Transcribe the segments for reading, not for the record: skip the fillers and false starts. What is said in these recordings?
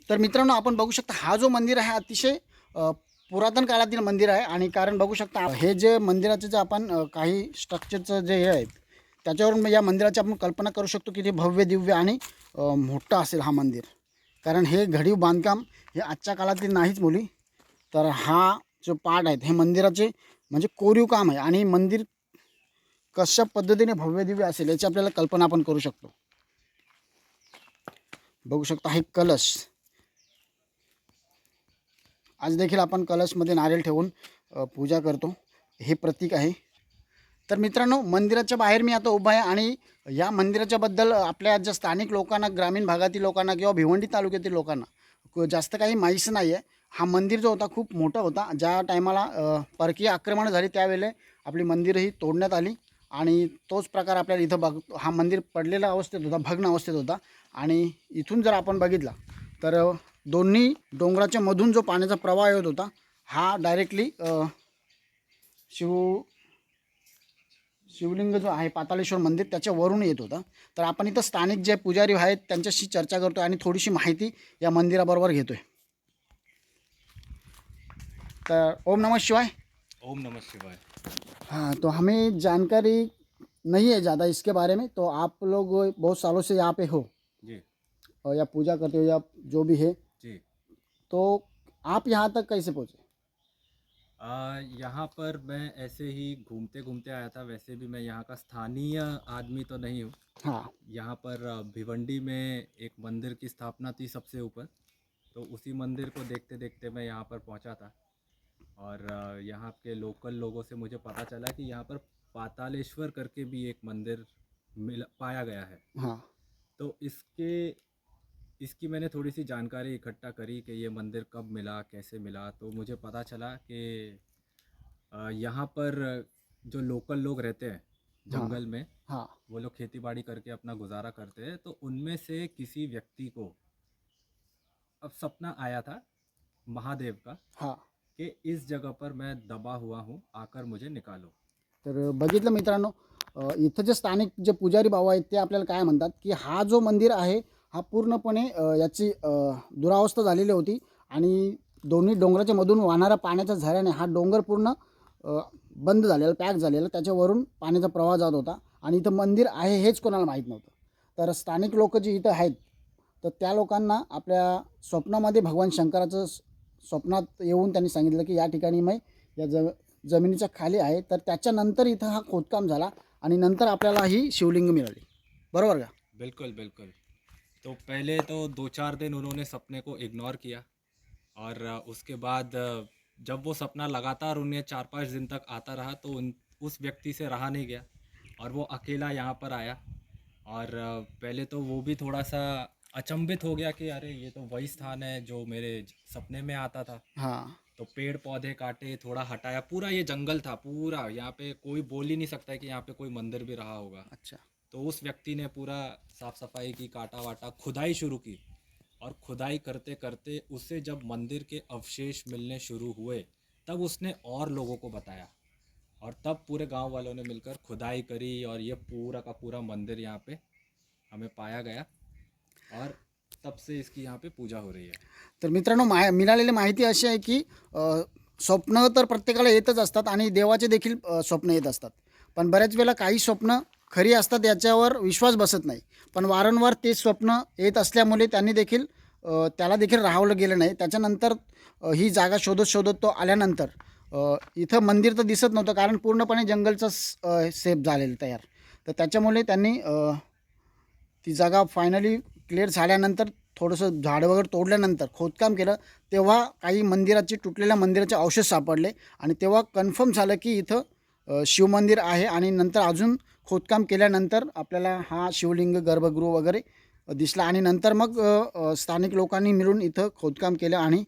तर मित्रांनो, आपण बघू शकता हा जो मंदिर आहे अतिशय पुरातन काळातील मंदिर आहे. आणि कारण बघू शकता हे जे मंदिराचं जे आपण काही स्ट्रक्चरचं जे हे आहे त्याच्यावरून या मंदिराची आपण कल्पना करू शकतो की ते भव्य दिव्य आणि मोठं असेल हा मंदिर. कारण हे घडीव बांधकाम हे आजच्या काळातील नाहीच मुली. तर हा जो पार्ट आहे हे मंदिराचे म्हणजे कोरीव काम आहे. आणि मंदिर कशा पद्धतीने भव्य दिव्य असेल याची आपल्याला कल्पना आपण करू शकतो. बघू शकता हे कलश, आज देखील आपण कलशमध्ये नारळ ठेवून पूजा करतो, हे प्रतीक आहे. तर मित्रांनो, मंदिराच्या बाहेर मी आता उभा आहे आणि या मंदिराच्या बद्दल आपल्या ज्या स्थानिक लोकांना, ग्रामीण भागातील लोकांना किंवा भिवंडी तालुक्यातील लोकांना जास्त काही माहीत नाही आहे. हा मंदिर जो होता खूप मोठा होता. ज्या टायमाला परकीय आक्रमण झाली त्यावेळेला आपली मंदिरही तोडण्यात आली आणि तोच प्रकार आपल्याला इथं बघतो. हा मंदिर पडलेल्या अवस्थेत होता, भग्न अवस्थेत होता. आणि इथून जर आपण बघितला तर दोन्ही डोंगराच्या मधून जो पाण्याचा प्रवाह येत होता हा डायरेक्टली शिवलिंग जो आहे पाताळेश्वर मंदिर त्याच्यावरून येत होता. तर आपण इथं स्थानिक जे पुजारी आहेत त्यांच्याशी चर्चा करतो आणि थोडीशी माहिती या मंदिराबरोबर घेतोय. तर ओम नमः शिवाय. ओम नमः शिवाय। हाँ, तो हमें जानकारी नहीं है ज़्यादा इसके बारे में, तो आप लोग बहुत सालों से यहाँ पे हो जी और या पूजा करते हो या जो भी है, जी। तो आप यहाँ तक कैसे पहुँचे? यहाँ पर मैं ऐसे ही घूमते घूमते आया था। वैसे भी मैं यहाँ का स्थानीय आदमी तो नहीं हूँ। हाँ यहाँ पर भिवंडी में एक मंदिर की स्थापना थी सबसे ऊपर, तो उसी मंदिर को देखते देखते मैं यहाँ पर पहुँचा था। और यहाँ के लोकल लोगों से मुझे पता चला कि यहाँ पर पातालेश्वर करके भी एक मंदिर मिल पाया गया है। हाँ तो इसकी मैंने थोड़ी सी जानकारी इकट्ठा करी कि ये मंदिर कब मिला, कैसे मिला। तो मुझे पता चला कि यहाँ पर जो लोकल लोग रहते हैं हाँ जंगल में, हाँ वो लोग खेती बाड़ी करके अपना गुजारा करते हैं। तो उनमें से किसी व्यक्ति को अब सपना आया था महादेव का हाँ। कि इस जगह पर मैं दबा हुआ हूँ, आकर मुझे निकालो। तर बघितलं मित्रांनो, इथं जे स्थानिक जे पुजारी भाऊ आहेत ते आपल्याला काय म्हणतात की हा जो मंदिर आहे हा पूर्णपणे याची दुरावस्था झालेली होती. आणि दोन्ही डोंगराच्या मधून वाहणाऱ्या पाण्याच्या झऱ्याने हा डोंगर पूर्ण बंद झालेला, पॅक झालेला, त्याच्यावरून पाण्याचा प्रवाह जात होता. आणि इथं मंदिर आहे हेच कोणाला माहीत नव्हतं. तर स्थानिक लोक जे इथं आहेत तर त्या लोकांना आपल्या स्वप्नामध्ये भगवान शंकराचं स्वप्नात येऊन त्यांनी सांगितलं की या ठिकाणी मी या जमिनीच्या खाली आहे. तर त्याच्यानंतर इथं हा खोदकाम झाला आणि नंतर आपल्याला ही शिवलिंग मिळाली. बरोबर का? बिल्कुल बिल्कुल। तो पहले तो 2-4 दिन उन्होंने सपने को इग्नोर किया, और उसके बाद जब वो सपना लगातार उन्हें 4-5 दिन तक आता रहा तो उस व्यक्ति से रहा नहीं गया और वो अकेला यहाँ पर आया। और पहले तो वो भी थोड़ा सा अचंभित हो गया कि अरे ये तो वही स्थान है जो मेरे सपने में आता था। हाँ तो पेड़ पौधे काटे, थोड़ा हटाया, पूरा ये जंगल था पूरा, यहाँ पे कोई बोल ही नहीं सकता है कि यहाँ पे कोई मंदिर भी रहा होगा। अच्छा तो उस व्यक्ति ने पूरा साफ सफाई की, काटा वाटा, खुदाई शुरू की। और खुदाई करते करते उसे जब मंदिर के अवशेष मिलने शुरू हुए तब उसने और लोगों को बताया, और तब पूरे गांव वालों ने मिलकर खुदाई करी और ये पूरा का पूरा मंदिर यहाँ पे हमें पाया गया। और तब से इसकी यहाँ पे पूजा हो रही है। तर मित्रांनो, मिळालेली माहिती अशी आहे की स्वप्न तर प्रत्येकाला येतच असतात आणि देवाचे देखील स्वप्न येत असतात. पण बऱ्याच वेळेला काही स्वप्न खरी असतात याच्यावर विश्वास बसत नाही. पण वारंवार ते स्वप्न येत असल्यामुळे त्यांनी देखील त्याला देखील राहावलं गेलं नाही. त्याच्यानंतर ही जागा शोधत शोधत तो आल्यानंतर इथं मंदिर तर दिसत नव्हतं कारण पूर्णपणे जंगलचं सेफ झालेलं तयार. तर त्याच्यामुळे त्यांनी ती जागा फायनली क्लिअर झाल्यानंतर थोडंसं झाड वगैरे तोडल्यानंतर खोदकाम केलं. तेव्हा काही मंदिराचे, तुटलेल्या मंदिराचे अवशेष सापडले आणि तेव्हा कन्फर्म झालं की इथं शिवमंदिर आहे. आणि नंतर अजून खोदकाम केल्यानंतर आपल्याला हा शिवलिंग, गर्भगृह वगैरे दिसला. आणि नंतर मग स्थानिक लोकांनी मिळून इथं खोदकाम केलं. आणि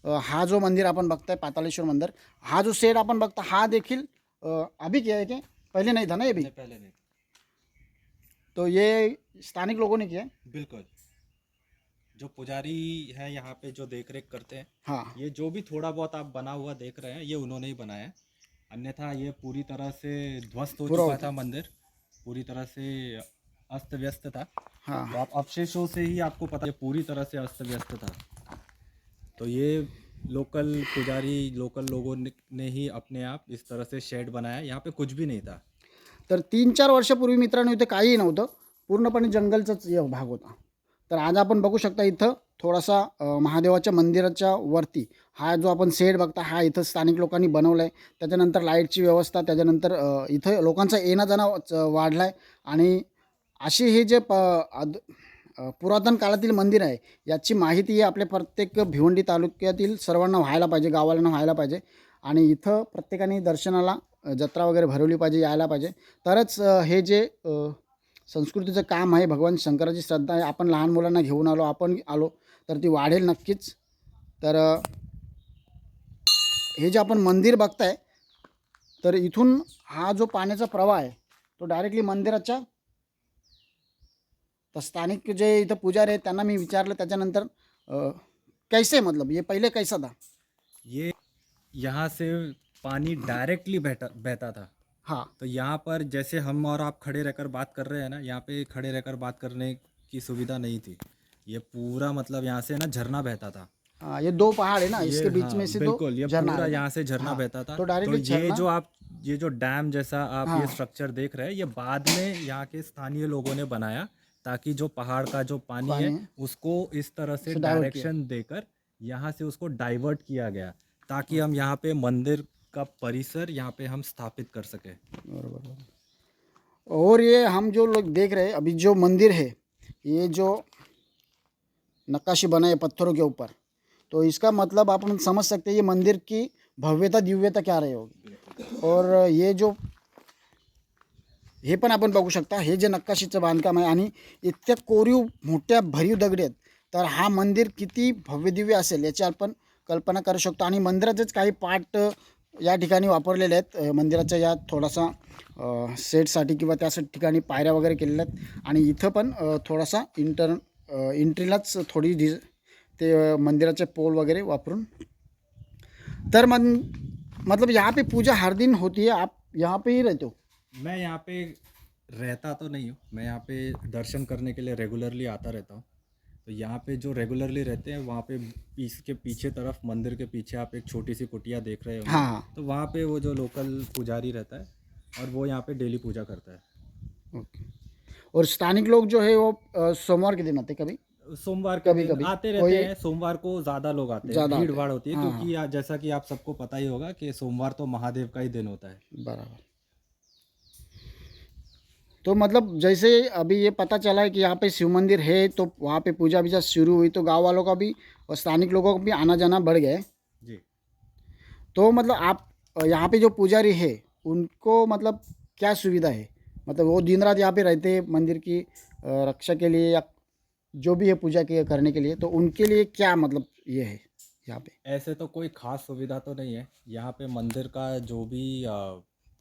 हा जो मंदिर आपण बघताय पाताळेश्वर मंदिर, हा जो सेट आपण बघता हा देखील अभी किया है, कि पहले नहीं था ना ये भी? नहीं, पहले नहीं। तो ये स्थानिक लोगों ने किया है? बिल्कुल। जो पुजारी हैं यहाँ पे जो देख रेख करते हैं, हाँ ये जो भी थोड़ा बहुत आप बना हुआ देख रहे हैं ये उन्होंने ही बनाया है। अन्यथा ये पूरी तरह से ध्वस्त हो पूरा चुका होता था मंदिर, पूरी तरह से अस्त व्यस्त था। हाँ तो आप अवशेषों से ही आपको पता, ये पूरी तरह से अस्त व्यस्त था। तो ये लोकल पुजारी, लोकल लोगों ने ही अपने आप इस तरह से शेड बनाया, यहाँ पे कुछ भी नहीं था। तर 3-4 वर्षापूर्वी मित्रांनो इथे काहीही नव्हतं. पूर्णपणे जंगलचाच भाग होता. तर आज आपण बघू शकता इथं थोडासा महादेवाच्या मंदिराच्या वरती हा जो आपण शेड बघता हा इथं स्थानिक लोकांनी बनवला आहे. त्याच्यानंतर लाईटची व्यवस्था, त्याच्यानंतर इथं लोकांचा येणं-जाणं वाढला आहे आणि असे हे जे पुरातन काळातील मंदिर आहे याची माहिती ही आपल्या प्रत्येक भिवंडी तालुक्यातील सर्वांना व्हायला पाहिजे, गावाला व्हायला पाहिजे आणि इथं प्रत्येकाने दर्शनाला जत्रा वगैरे भरवली पाहिजे, यायला पाहिजे. तरच हे जे संस्कृतीचं काम आहे, भगवान शंकराची श्रद्धा आहे, आपण लहान मुलांना घेऊन आपण आलो तर ती वाढेल नक्कीच. तर हे जे आपण मंदिर बघताय तर इथून हा जो पाण्याचा प्रवाह आहे तो डायरेक्टली मंदिराच्या तर स्थानिक जे इथं पुजारी आहेत त्यांना मी विचारलं त्याच्यानंतर कैसे मतलब ये पहले कैसा था? ये यहाँ से पानी डायरेक्टली बहता था। हाँ तो यहाँ पर जैसे हम और आप खड़े रहकर बात कर रहे हैं ना, यहाँ पे खड़े रहकर बात करने की सुविधा नहीं थी। ये पूरा मतलब यहाँ से ना झरना बहता था। हाँ, ये 2 पहाड़ है ना, इसके बीच हाँ, में से बिल्कुल, ये झरना पूरा है। यहाँ से झरना हाँ, बहता था। तो तो डायरेक्टली ये झरना। जो आप ये जो डैम जैसा आप ये हाँ। स्ट्रक्चर देख रहे हैं, ये बाद में यहाँ के स्थानीय लोगों ने बनाया ताकि जो पहाड़ का जो पानी है पानी है, उसको इस तरह से उसे डाइवर्ट किया। डायरेक्शन देकर यहाँ से उसको डाइवर्ट किया गया ताकि हम यहाँ पे मंदिर का परिसर यहाँ पे हम स्थापित कर सके। बरोबर। और ये हम जो लोग देख रहे हैं अभी जो मंदिर है, ये जो नक्काशी बना है पत्थरों के ऊपर, तो इसका मतलब आप समझ सकते हैं ये मंदिर की भव्यता दिव्यता क्या रही होगी. और ये जो हे पण आपण बघू शकता, हे जे नक्काशीचं बांधकाम आहे आणि इतक्या कोरीव मोठ्या भरीव दगडी आहेत, तर हा मंदिर किती भव्य दिव्य असेल याची आपण कल्पना करू शकतो. आणि मंदिराचेच काही पार्ट या ठिकाणी वापरलेले आहेत. मंदिराच्या या थोडासा सेटसाठी किंवा त्या ठिकाणी पायऱ्या वगैरे केलेल्या आहेत आणि इथं पण थोडासा एंट्रीलाच थोडी ते मंदिराचे पोल वगैरे वापरून. तर मतलब यहाँ पे पूजा हर दिन होती है, आप यहाँ पे ही रहते हो? मैं यहाँ पे रहता तो नहीं हूँ, मैं यहाँ पे दर्शन करने के लिए रेगुलरली आता रहता हूँ। तो यहाँ पे जो रेगुलरली रहते हैं वहाँ पे इसके पीछे तरफ मंदिर के पीछे आप एक छोटी सी कुटिया देख रहे हो। हाँ हाँ, तो वहाँ पे वो जो लोकल पुजारी रहता है और वो यहाँ पे डेली पूजा करता है। ओके. और स्थानिक लोग जो है वो सोमवार के दिन आते कभी? सोमवार के कभी दिन कभी आते कोई रहते हैं। सोमवार को ज़्यादा लोग आते हैं, ज़्यादा भीड़ आते भाड़ हैं। होती है हाँ क्योंकि जैसा कि आप सबको पता ही होगा कि सोमवार तो महादेव का ही दिन होता है। बराबर. तो मतलब जैसे अभी ये पता चला है कि यहाँ पे शिव मंदिर है तो वहाँ पे पूजा वूजा शुरू हुई, तो गांव वालों का भी और स्थानिक लोगों का भी आना जाना बढ़ गया है. जी। तो मतलब आप यहाँ पे जो पुजारी है उनको मतलब क्या सुविधा है? मतलब वो दिन रात यहाँ पे रहते हैं मंदिर की रक्षा के लिए या जो भी है पूजा के करने के लिए, तो उनके लिए क्या मतलब ये है यहाँ पे? ऐसे तो कोई खास सुविधा तो नहीं है यहाँ पे। मंदिर का जो भी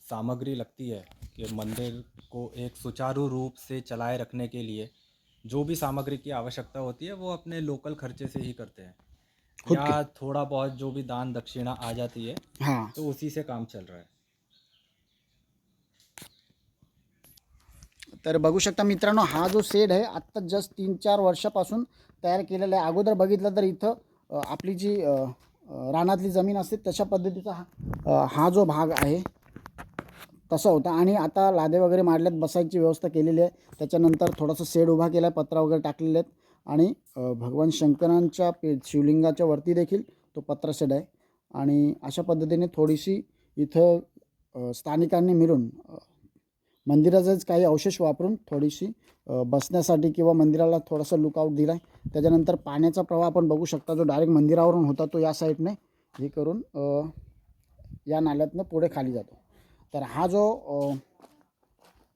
सामग्री लगती है कि मंदिर को एक सुचारू रूप से चलाए रखने के लिए जो भी सामग्री की आवश्यकता होती है वो अपने लोकल खर्चे से ही करते हैं, खुद या थोड़ा बहुत जो भी दान दक्षिणा आ जाती है हाँ. तो उसी से काम चल रहा है। तर बघू शकता मित्रांनो, हा जो शेड आहे आत्ता जस्ट 3-4 वर्षापासून तयार केलेला आहे. अगोदर बघितलं तर इथं आपली जी रानातली जमीन असते तशा पद्धतीचा हा जो भाग आहे तसा होता आणि आता लादे वगैरे मारल्यात, बसायची व्यवस्था केलेली आहे. त्याच्यानंतर थोडासा शेड उभा केला आहे, पत्रा वगैरे टाकलेले आहेत आणि भगवान शंकरांच्या शिवलिंगाच्या वरती देखील तो पत्रा शेड आहे. आणि अशा पद्धतीने थोडीशी इथं स्थानिकांनी मिळून मंदिराचंच काही अवशेष वापरून थोडीशी बसण्यासाठी किंवा मंदिराला थोडासा लुकआउट दिला आहे. त्याच्यानंतर पाण्याचा प्रवाह आपण बघू शकता जो डायरेक्ट मंदिरावरून होता तो या साईडने हे करून या नाल्यातनं पुढे खाली जातो. तर हा जो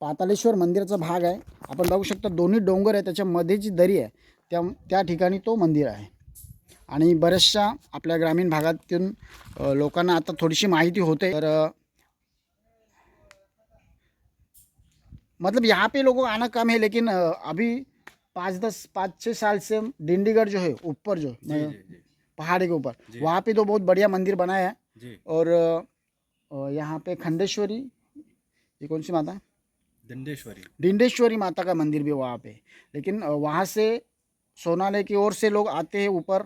पातालेश्वर मंदिराचा भाग आहे आपण बघू शकता, दोन्ही डोंगर आहे त्याच्यामध्ये जी दरी आहे त्या ठिकाणी तो मंदिर आहे. आणि बऱ्याचशा आपल्या ग्रामीण भागातून लोकांना आता थोडीशी माहिती होते. तर मतलब यहाँ पे लोगों का आना कम है, लेकिन अभी 5-6 साल से डिंडीगढ़ जो है ऊपर जो पहाड़ी के ऊपर वहाँ पे तो बहुत बढ़िया मंदिर बनाया है. जी। और यहाँ पे खंडेश्वरी, ये कौन सी माता है? डिंडेश्वरी माता का मंदिर भी वहाँ पे. लेकिन वहाँ से सोनाले की ओर से लोग आते हैं ऊपर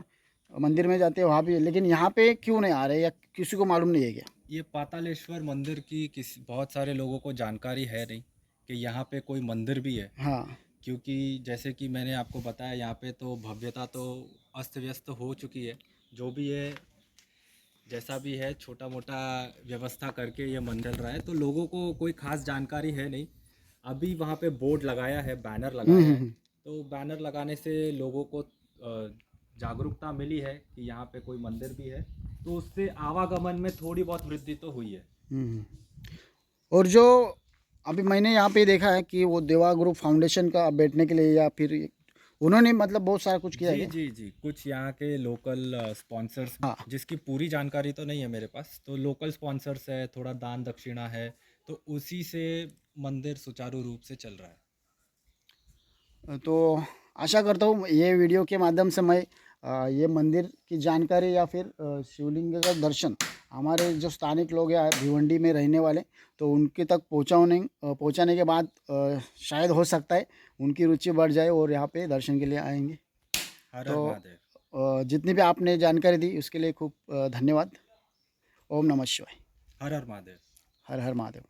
मंदिर में जाते हैं वहाँ भी, लेकिन यहाँ पे क्यों नहीं आ रहे या किसी को मालूम नहीं है क्या? ये पातालेश्वर मंदिर की बहुत सारे लोगों को जानकारी है नहीं कि यहाँ पे कोई मंदिर भी है। हाँ। क्योंकि जैसे कि मैंने आपको बताया, यहाँ पे तो भव्यता तो अस्त व्यस्त हो चुकी है। जो भी है, जैसा भी है, छोटा मोटा व्यवस्था करके ये मंदिर रहा है, तो लोगों को कोई खास जानकारी है नहीं। अभी वहाँ पे बोर्ड लगाया है, बैनर लगाया है, हम्म। तो बैनर लगाने से लोगों को जागरूकता मिली है कि यहाँ पे कोई मंदिर भी है, तो उससे आवागमन में थोड़ी बहुत वृद्धि तो हुई है। हम्म। और जो अभी मैंने यहाँ पे देखा है कि वो देवा ग्रुप फाउंडेशन का बैठने के लिए या फिर उन्होंने मतलब बहुत सारा कुछ किया है जी क्या? जी जी, कुछ यहाँ के लोकल स्पॉन्सर्स, हाँ। जिसकी पूरी जानकारी तो नहीं है मेरे पास, तो लोकल स्पॉन्सर्स है, थोड़ा दान दक्षिणा है, तो उसी से मंदिर सुचारू रूप से चल रहा है। तो आशा करता हूँ ये वीडियो के माध्यम से मैं ये मंदिर की जानकारी या फिर शिवलिंग का दर्शन हमारे जो स्थानिक लोग हैं भिवंडी में रहने वाले, तो उनके तक पहुँचाने के बाद शायद हो सकता है उनकी रुचि बढ़ जाए और यहाँ पे दर्शन के लिए आएंगे। हर हर तो महादेव। जितनी भी आपने जानकारी दी उसके लिए खूब धन्यवाद। ओम नमः शिवाय। हर हर महादेव। हर हर महादेव।